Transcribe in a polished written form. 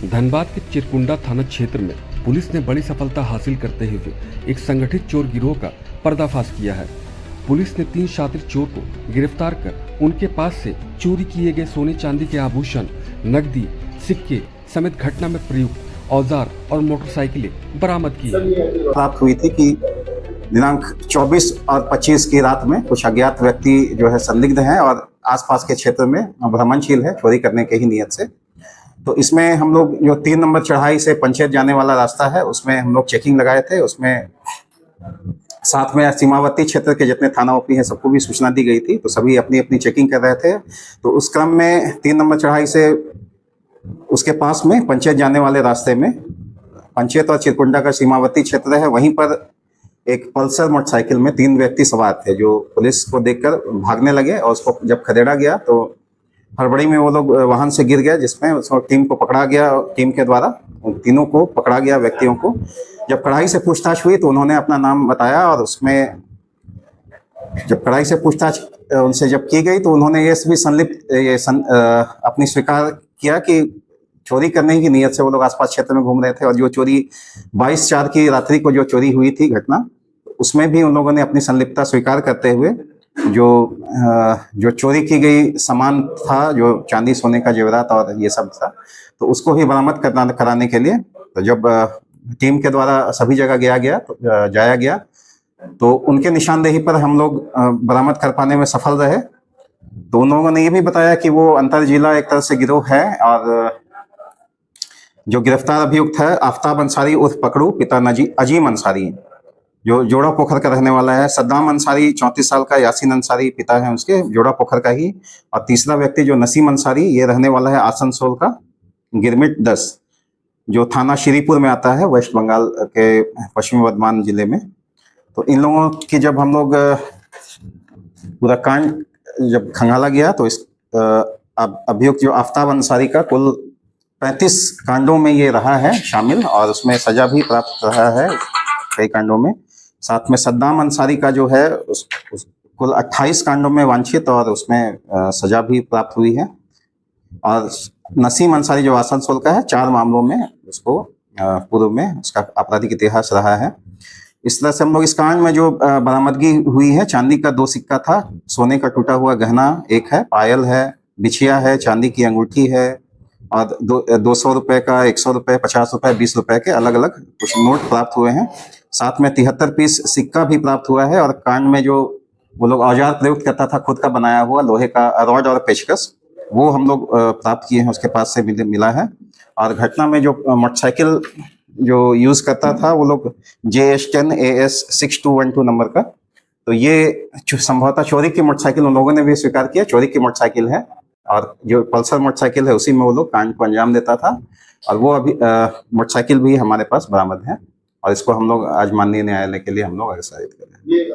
धनबाद के चिरकुंडा थाना क्षेत्र में पुलिस ने बड़ी सफलता हासिल करते हुए एक संगठित चोर गिरोह का पर्दाफाश किया है। पुलिस ने 3 शातिर चोर को गिरफ्तार कर उनके पास से चोरी किए गए सोने चांदी के आभूषण, नकदी, सिक्के समेत घटना में प्रयुक्त औजार और मोटरसाइकिलें बरामद की है। प्राप्त हुई थी कि दिनांक 24 और 25 की रात में कुछ अज्ञात व्यक्ति जो है संदिग्ध हैं और आसपास के क्षेत्र में भ्रमणशील है चोरी करने के ही नियत से। तो इसमें हम लोग जो 3 नंबर चढ़ाई से पंचायत जाने वाला रास्ता है उसमें हम लोग चेकिंग लगाए थे। उसमें साथ में सीमावर्ती क्षेत्र के जितने थाना ओपी हैं सबको भी सूचना दी गई थी, तो सभी अपनी अपनी चेकिंग कर रहे थे। तो उस क्रम में 3 नंबर चढ़ाई से उसके पास में पंचायत जाने वाले रास्ते में पंचायत और चिरकुंडा का सीमावर्ती क्षेत्र है, वहीं पर एक पल्सर मोटरसाइकिल में 3 व्यक्ति सवार थे जो पुलिस को देखकर भागने लगे और उसको जब खदेड़ा गया तो हड़बड़ी में वो लोग वाहन से गिर गया, जिसमें उसको टीम को पकड़ा गया। टीम के द्वारा उन तीनों को पकड़ा गया व्यक्तियों को। जब कड़ाई से पूछताछ हुई तो उन्होंने अपना नाम बताया और उसमें जब कड़ाई से पूछताछ उनसे जब की गई तो उन्होंने ये भी अपनी स्वीकार किया कि चोरी करने की नियत से वो लोग आसपास क्षेत्र में घूम रहे थे और जो चोरी 22/4 की रात्रि को जो चोरी हुई थी घटना, उसमें भी उन लोगों ने अपनी संलिप्तता स्वीकार करते हुए जो चोरी की गई सामान था, जो चांदी सोने का जेवरात और ये सब था, तो उसको ही बरामद कराने के लिए तो जब टीम के द्वारा सभी जगह जाया गया तो उनके निशानदेही पर हम लोग बरामद कर पाने में सफल रहे। तो उन लोगों ने ये भी बताया कि वो अंतर जिला एक तरह से गिरोह है और जो गिरफ्तार अभियुक्त है आफ्ताब अंसारी उर्फ पकड़ू, पिता अजीम अंसारी जो जोड़ा पोखर का रहने वाला है, सद्दाम अंसारी 34 साल का, यासीन अंसारी पिता है उसके जोड़ा पोखर का ही, और तीसरा व्यक्ति जो नसीम अंसारी ये रहने वाला है आसनसोल का, गिरमिट 10 जो थाना श्रीपुर में आता है, वेस्ट बंगाल के पश्चिमी वर्धमान जिले में। तो इन लोगों की जब हम लोग पूरा कांड जब खंगाला गया तो इस अभियुक्त जो आफ्ताब अंसारी का कुल 35 कांडों में ये रहा है शामिल और उसमें सजा भी प्राप्त रहा है कई कांडों में। साथ में सद्दाम अंसारी का जो है कुल 28 कांडों में वांछित और उसमें सजा भी प्राप्त हुई है। और नसीम अंसारी जो आसनसोल का है 4 मामलों में उसको पूर्व में उसका आपराधिक इतिहास रहा है। इस तरह से हम लोग इस कांड में जो बरामदगी हुई है, चांदी का 2 सिक्का था, सोने का टूटा हुआ गहना एक है, पायल है, बिछिया है, चांदी की अंगूठी है और 200 रुपए का, 100 रुपए, 50 रुपए, 20 रुपए के अलग अलग कुछ नोट प्राप्त हुए हैं। साथ में 73 पीस सिक्का भी प्राप्त हुआ है और कांड में जो वो लोग औजार प्रयुक्त करता था खुद का बनाया हुआ लोहे का रॉड और पेचकस, वो हम लोग प्राप्त किए हैं, उसके पास से मिला है। और घटना में जो मोटरसाइकिल जो यूज करता था वो लोग JS10 AS 6212 नंबर का, तो ये संभवतः चोरी की मोटरसाइकिल उन लोगों ने भी स्वीकार किया, चोरी की मोटरसाइकिल है और जो पल्सर मोटरसाइकिल है उसी में वो लोग कांड को अंजाम देता था। और वो अभी मोटरसाइकिल भी हमारे पास बरामद है और इसको हम लोग आज माननीय न्यायालय के लिए हम लोग अग्रसारित कर रहे हैं।